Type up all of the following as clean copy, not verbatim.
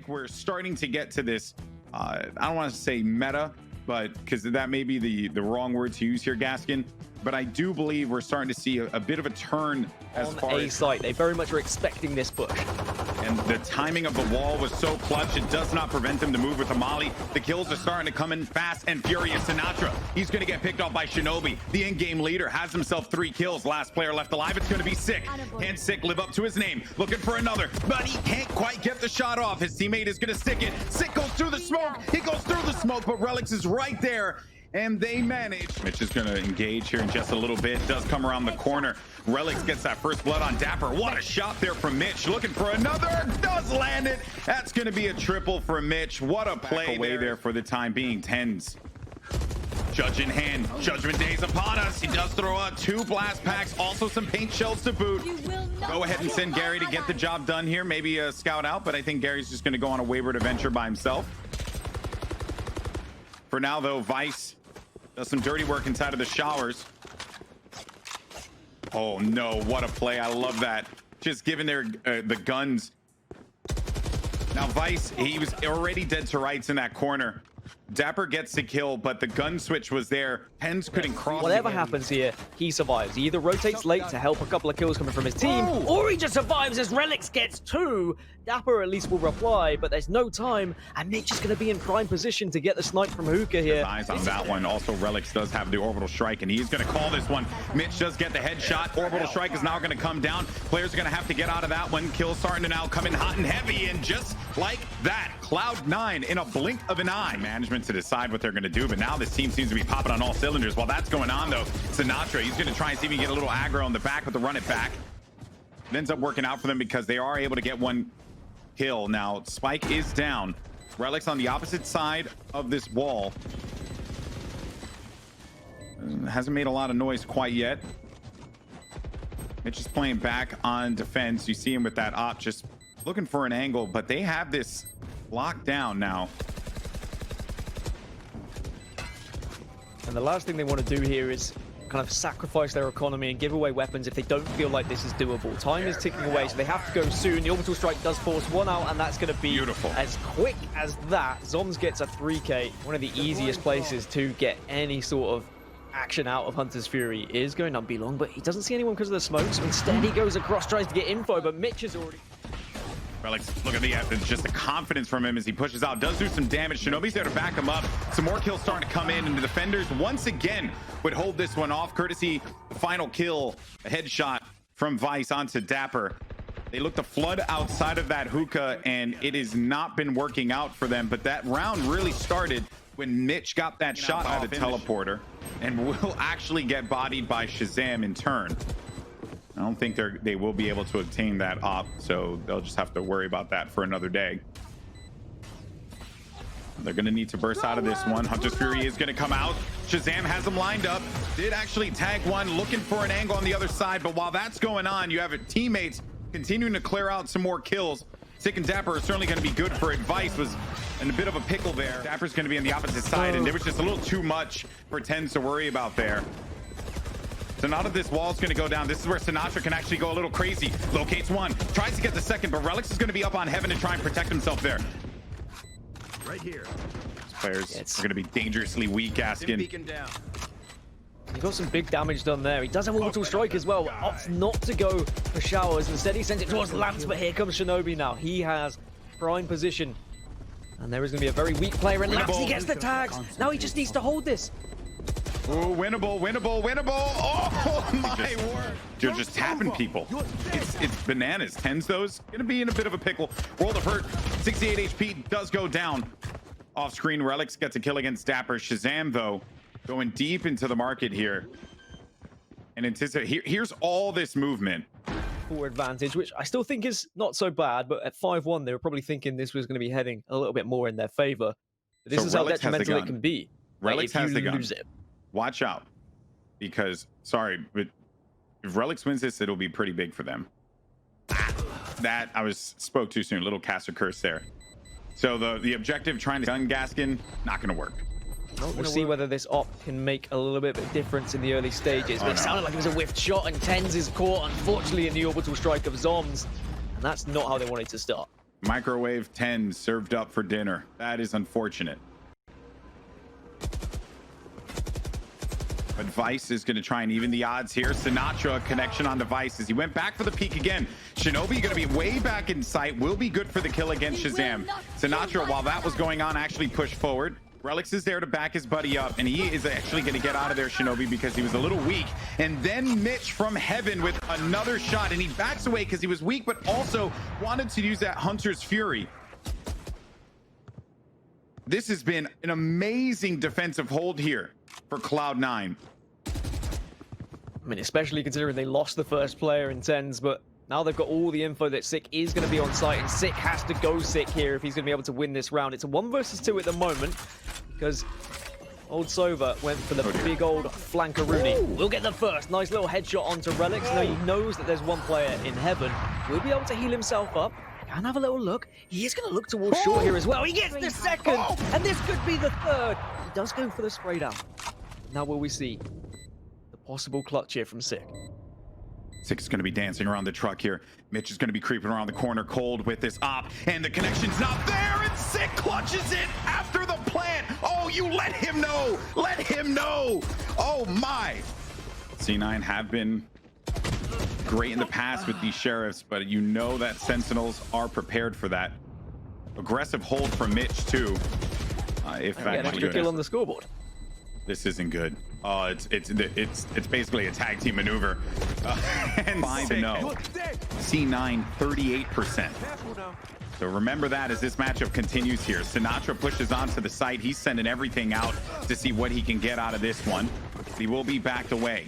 think we're starting to get to this, I don't want to say meta, but because that may be the wrong word to use here, Gaskin. But I do believe we're starting to see a bit of a turn as far as site. They very much are expecting this push. And the timing of the wall was so clutch, it does not prevent them to move with the molly. The kills are starting to come in fast and furious. Sinatra, he's going to get picked off by Shinobi. The in-game leader has himself 3 kills. Last player left alive. It's going to be Sick. Can Sick live up to his name? Looking for another, but he can't quite get the shot off. His teammate is going to stick it. Sick goes through the smoke. He goes through the smoke, but Relix is right there. And they manage. Mitch is going to engage here in just a little bit. Does come around the corner. Relix gets that first blood on Dapper. What a shot there from Mitch. Looking for another. Does land it. That's going to be a triple for Mitch. What a play away there for the time being. Tens. Judge in hand. Judgment Day's upon us. He does throw out 2 blast packs. Also some paint shells to boot. Go ahead and send Gary to get the job done here. Maybe a scout out, but I think Gary's just going to go on a wayward adventure by himself. For now, though, Vice does some dirty work inside of the showers. Oh no, what a play. I love that. Just giving their the guns. Now Vice, he was already dead to rights in that corner. Dapper gets the kill, but the gun switch was there. Pens couldn't cross. Whatever happens here, he survives. He either rotates late to help a couple of kills coming from his team, or he just survives as Relix gets 2. Dapper at least will reply, but there's no time, and Mitch is going to be in prime position to get the snipe from Hookah here. Eyes on that one. Also, Relix does have the orbital strike, and he's going to call this one. Mitch does get the headshot. Orbital strike is now going to come down. Players are going to have to get out of that one. Kills starting to now come in hot and heavy, and just like that, Cloud9 in a blink of an eye. Management to decide what they're going to do, but now this team seems to be popping on all cylinders. While that's going on, though, Sinatra, he's going to try and see if he can get a little aggro on the back with the run it back. It ends up working out for them because they are able to get 1 kill. Now, Spike is down. Relix on the opposite side of this wall. Hasn't made a lot of noise quite yet. Mitch is playing back on defense. You see him with that op just looking for an angle, but they have this locked down now. And the last thing they want to do here is kind of sacrifice their economy and give away weapons if they don't feel like this is doable. Time is ticking away, so they have to go soon. The orbital strike does force 1 out, and that's going to be beautiful. As quick as that. Zoms gets a 3K. One of the easiest places to get any sort of action out of Hunter's Fury is going up B long, but he doesn't see anyone because of the smoke, so instead he goes across, tries to get info, but Mitch is already... Relix, look at the just the confidence from him as he pushes out. Does do some damage. Shinobi's there to back him up. Some more kills starting to come in, and the defenders once again would hold this one off. Courtesy the final kill, a headshot from Vice onto Dapper. They look to flood outside of that hookah, and it has not been working out for them. But that round really started when Mitch got that shot out of the teleporter, and will actually get bodied by Shazam in turn. I don't think they will be able to obtain that op, so they'll just have to worry about that for another day. They're going to need to burst out of this one. Hunter's Fury is going to come out. Shazam has him lined up. Did actually tag one, looking for an angle on the other side, but while that's going on, you have teammates continuing to clear out some more kills. Sick and Dapper are certainly going to be good for it. Vice was in a bit of a pickle there. Dapper's going to be on the opposite side, and there was just a little too much for Tens to worry about there. So now that this wall's going to go down, this is where Sinatra can actually go a little crazy. Locates 1, tries to get the 2nd, but Relix is going to be up on Heaven to try and protect himself there. Right here. These players are going to be dangerously weak, Gaskin. He got some big damage done there. He does have orbital strike as well. Opts not to go for showers. Instead, he sends it towards Lance, but here comes Shinobi now. He has prime position. And there is going to be a very weak player in Lance. He gets the tags. Now he just needs to hold this. Oh, winnable, winnable, winnable. Oh, my word. You're just tapping people. It's bananas. Tens, those going to be in a bit of a pickle. World of Hurt, 68 HP does go down. Off screen, Relix gets a kill against Dapper. Shazam, though, going deep into the market here. And here's all this movement. Full advantage, which I still think is not so bad, but at 5-1, they were probably thinking this was going to be heading a little bit more in their favor. But this is how detrimental it can be. Relix has the gun. Lose it. Watch out, because sorry, but if Relix wins this, it'll be pretty big for them. That spoke too soon. Little caster curse there. So the objective, trying to gun Gaskin, not going to work. We'll see whether this op can make a little bit of a difference in the early stages. But it sounded like it was a whiffed shot, and Tens is caught, unfortunately, in the orbital strike of Zoms. And that's not how they wanted to start. Microwave 10 served up for dinner. That is unfortunate. But Vice is going to try and even the odds here. Sinatra connection on Vice as he went back for the peek again. Shinobi going to be way back in sight. Will be good for the kill against Shazam. Sinatra, while that was going on, actually pushed forward. Relix is there to back his buddy up, and he is actually going to get out of there, Shinobi, because he was a little weak. And then Mitch from heaven with another shot, and he backs away because he was weak, but also wanted to use that Hunter's Fury. This has been an amazing defensive hold here for Cloud9. I mean, especially considering they lost the first player in tens, but now they've got all the info that Sick is going to be on site, and Sick has to go Sick here if he's going to be able to win this round. It's a 1 versus 2 at the moment because old Sova went for the big old flanker-Rooney. We'll get the first. Nice little headshot onto Relix. Now he knows that there's one player in heaven. Will be able to heal himself up. Can have a little look. He is going to look towards short here as well. He gets the second, and this could be the third. He does go for the spray down. Now will we see the possible clutch here from Sick? Sick is going to be dancing around the truck here. Mitch is going to be creeping around the corner cold with this op, and the connection's not there, and Sick clutches it after the plant. Oh, you let him know. Let him know. Oh, my. C9 have been great in the past with these sheriffs, but you know that Sentinels are prepared for that. Aggressive hold from Mitch, too. If an extra kill on the scoreboard. This isn't good. Oh, it's basically a tag team maneuver. And 5-0. C9 38%. So remember that as this matchup continues here. Sinatra pushes onto the site. He's sending everything out to see what he can get out of this one. He will be backed away.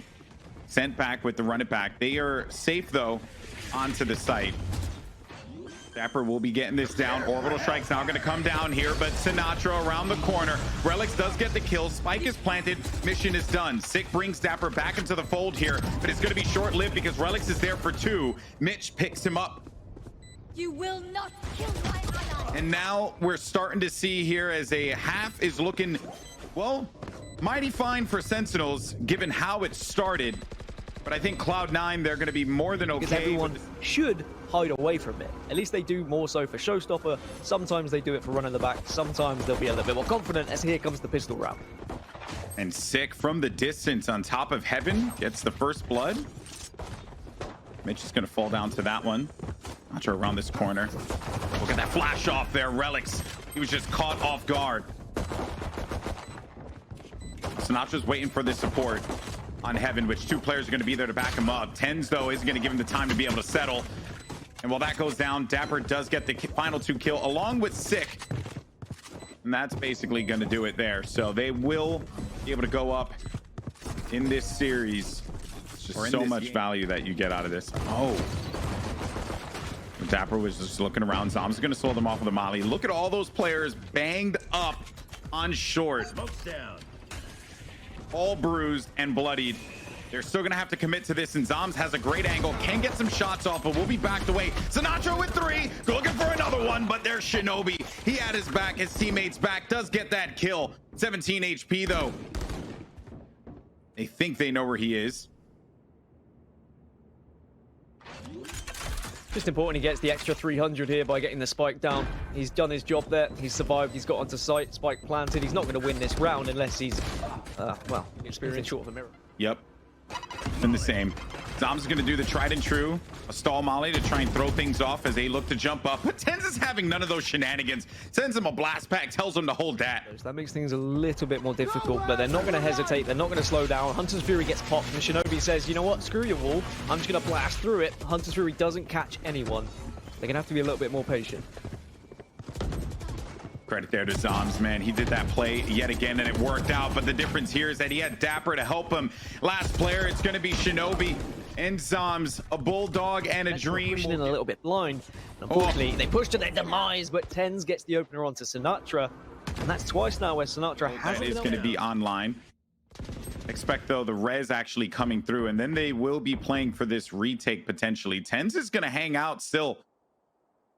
Sent back with the run it back. They are safe though onto the site. Dapper will be getting this down. Orbital strike's now going to come down here, but Sinatra around the corner. Relix does get the kill. Spike is planted. Mission is done. Sick brings Dapper back into the fold here, but it's going to be short-lived because Relix is there for 2. Mitch picks him up. You will not kill my ally. And now we're starting to see here as a half is looking, well, mighty fine for Sentinels given how it started. But I think Cloud9, they're going to be more than okay. Because everyone should hide away from it. At least they do more so for Showstopper. Sometimes they do it for running the back. Sometimes they'll be a little bit more confident as here comes the pistol round. And Sick from the distance on top of heaven gets the first blood. Mitch is going to fall down to that one. Not sure around this corner. Look at that flash off there, Relix. He was just caught off guard. Sinatra's waiting for the support on heaven, which 2 players are going to be there to back him up. Tens, though, isn't going to give him the time to be able to settle. And while that goes down, Dapper does get the final 2 kill along with Sick. And that's basically going to do it there. So they will be able to go up in this series. It's just so much value that you get out of this. Oh. Dapper was just looking around. Zom's going to slow them off with a molly. Look at all those players banged up on short. Smoke's down. All bruised and bloodied. They're still gonna have to commit to this, and Zoms has a great angle, can get some shots off, but will be backed away. Sinatra with 3, looking for another one, but there's Shinobi. He had his back, his teammates back, does get that kill. 17 HP though. They think they know where he is. Just important he gets the extra 300 here by getting the spike down. He's done his job there. He's survived. He's got onto site. Spike planted. He's not going to win this round unless he's, well, experience short of a mirror. Yep. And the same. Zom's is going to do the tried and true. A stall molly to try and throw things off as they look to jump up. But Tens is having none of those shenanigans. Sends him a blast pack, tells him to hold that. That makes things a little bit more difficult, but they're not going to hesitate. They're not going to slow down. Hunter's Fury gets popped, and Shinobi says, you know what? Screw your wall. I'm just going to blast through it. Hunter's Fury doesn't catch anyone. They're going to have to be a little bit more patient. Credit there to Zoms, man. He did that play yet again, and it worked out. But the difference here is that he had Dapper to help him. Last player, it's going to be Shinobi and Zoms, a bulldog and a dream. Pushing in a little bit blind. Unfortunately, they push to their demise, but Tens gets the opener onto Sinatra. And that's twice now where Sinatra has is going to be online. Expect, though, the res actually coming through, and then they will be playing for this retake potentially. Tens is going to hang out still.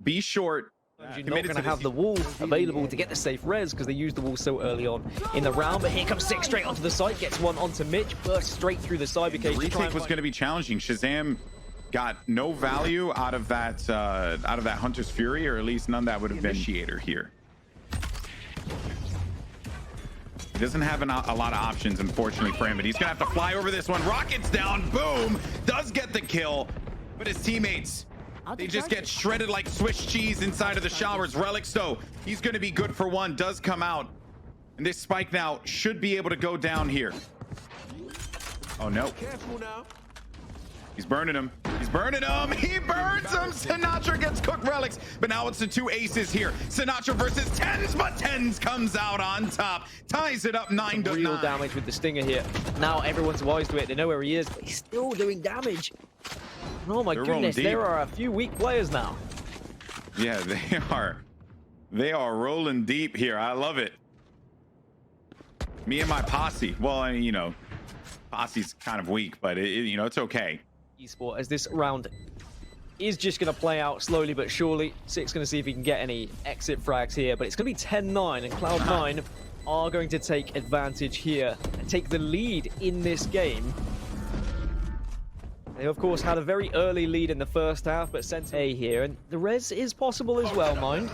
Be short. You're not going to have the wall available to get the safe res because they used the wall so early on in the round. But here comes Sick straight onto the side, gets one onto Mitch, bursts straight through the cyber cage. The retake was going to be challenging. Shazam got no value out of that Hunter's Fury, or at least none that would have been initiator here. He doesn't have a lot of options, unfortunately, for him, but he's gonna have to fly over this one. Rockets down, boom, does get the kill, but his teammates, they just get shredded like Swiss cheese inside of the showers. Relics, though, he's gonna be good for one, does come out, and this spike now should be able to go down here. Oh no. Careful now. He's burning him. He's burning him. He burns him. Sinatra gets cooked. Relics. But now it's the two aces here. Sinatra versus Tens, but Tens comes out on top. Ties it up 9-9. Real damage with the stinger here. Now everyone's wise to it. They know where he is, but he's still doing damage. Oh my goodness, there are a few weak players now. Yeah, they are. They are rolling deep here. I love it. Me and my posse. Well, you know, posse's kind of weak, but you know, it's okay. Esport, as this round is just going to play out slowly but surely. Six going to see if he can get any exit frags here, but it's going to be 10-9, and Cloud9 are going to take advantage here and take the lead in this game. They, of course, had a very early lead in the first half, but Sentinel A here, and the res is possible as well, mind.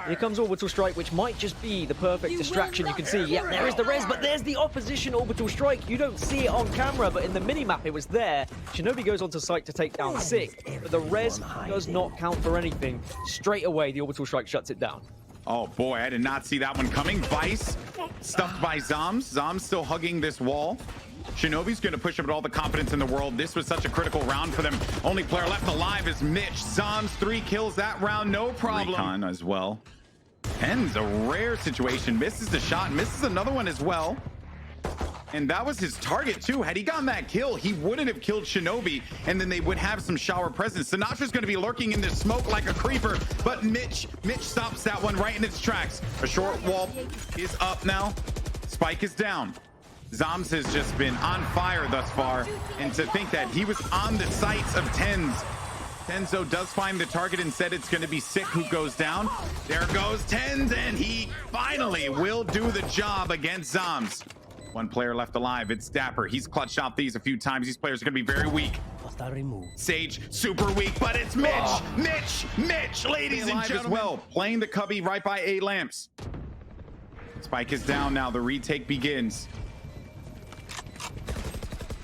Here comes Orbital Strike, which might just be the perfect distraction. You can see, yeah, there is the res, but there's the opposition Orbital Strike. You don't see it on camera, but in the minimap, it was there. Shinobi goes onto site to take down 6, but the res does not count for anything. Straight away, the Orbital Strike shuts it down. Oh boy, I did not see that one coming. Vice stuffed by Zoms. Zoms still hugging this wall. Shinobi's going to push up with all the confidence in the world. This was such a critical round for them. Only player left alive is Mitch. Zoms 3 kills that round, no problem. Recon as well. Ten's a rare situation. Misses the shot, misses another one as well. And that was his target too. Had he gotten that kill, he wouldn't have killed Shinobi, and then they would have some shower presence. Sinatra's going to be lurking in this smoke like a creeper, but Mitch stops that one right in its tracks. A short wall is up now. Spike is down. Zoms has just been on fire thus far, and to think that he was on the sights of Tens. Tenzo does find the target and said it's going to be Sick who goes down. There goes Tens, and he finally will do the job against Zoms. One player left alive. It's Dapper. He's clutched out these a few times. These players are going to be very weak. Sage, super weak, but it's Mitch. Mitch, ladies and gentlemen. As well, playing the cubby right by A lamps. Spike is down now. The retake begins.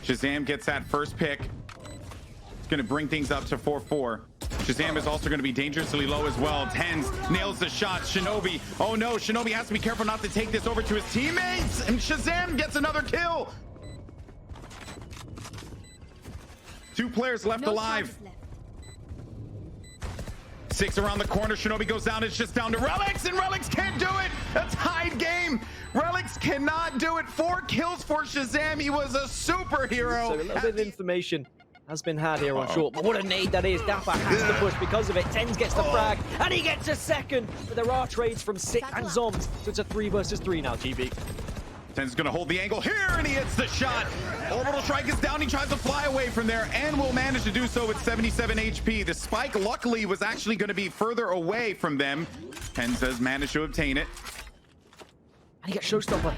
Shazam gets that first pick. It's going to bring things up to 4-4. Shazam is also going to be dangerously low as well. Tens nails the shot. Shinobi. Oh no, Shinobi has to be careful not to take this over to his teammates. And Shazam gets another kill. 2 players left alive. 6 around the corner. Shinobi goes down. It's just down to Relics, and Relics can't do it. A tied game. Relics cannot do it. 4 kills for Shazam. He was a superhero. So a little bit of information has been had here on short, but what a nade that is. Dapper has to push because of it. Tens gets the frag, and he gets a second. But there are trades from Sick and Zoms, so it's a 3 versus 3 now, GB. Tens is going to hold the angle here, and he hits the shot. Orbital Strike is down. He tries to fly away from there and will manage to do so with 77 HP. The spike, luckily, was actually going to be further away from them. Tens has managed to obtain it. And he gets Showstopper.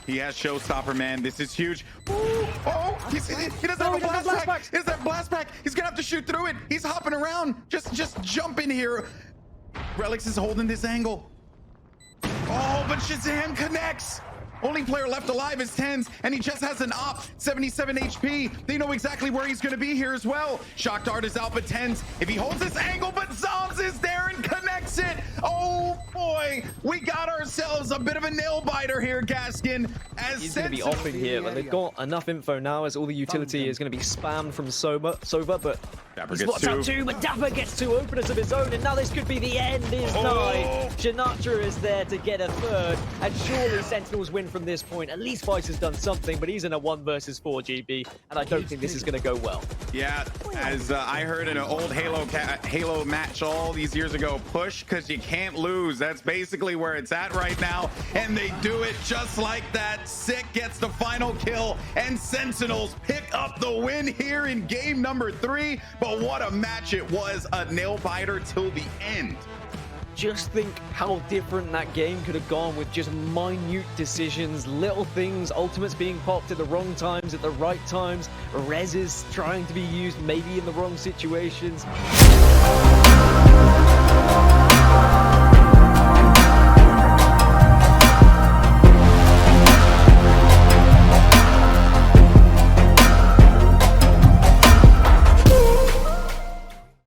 He has Showstopper, man. This is huge. Ooh, oh, he doesn't have a blast pack. He doesn't have a blast pack. He's going to have to shoot through it. He's hopping around. Just jump in here. Relics is holding this angle. Oh, but Shazam connects. Only player left alive is Tens, and he just has an op, 77 HP. They know exactly where he's going to be here as well. Shock Dart is out, but Tens, if he holds this angle, but Zoms is there and connects it. Oh boy, we got ourselves a bit of a nail biter here, Gaskin. As he's going to be offing here, but they've got enough info now as all the utility is going to be spammed from Sova, but Dapper gets 2. But Dapper gets 2 openers of his own, and now this could be the end is nigh. Sinatra is there to get a 3rd, and surely Sentinels win from this point. At least Vice has done something, but he's in a 1 versus 4 GB, and I don't think this is going to go well. Yeah, as I heard in an old Halo match all these years ago, push because you can't lose. That's basically where it's at right now, and they do it just like that. Sick gets the final kill, and Sentinels pick up the win here in game number 3. But what a match it was, a nail biter till the end. just think how different that game could have gone with just minute decisions, little things, ultimates being popped at the wrong times, at the right times, reses trying to be used maybe in the wrong situations.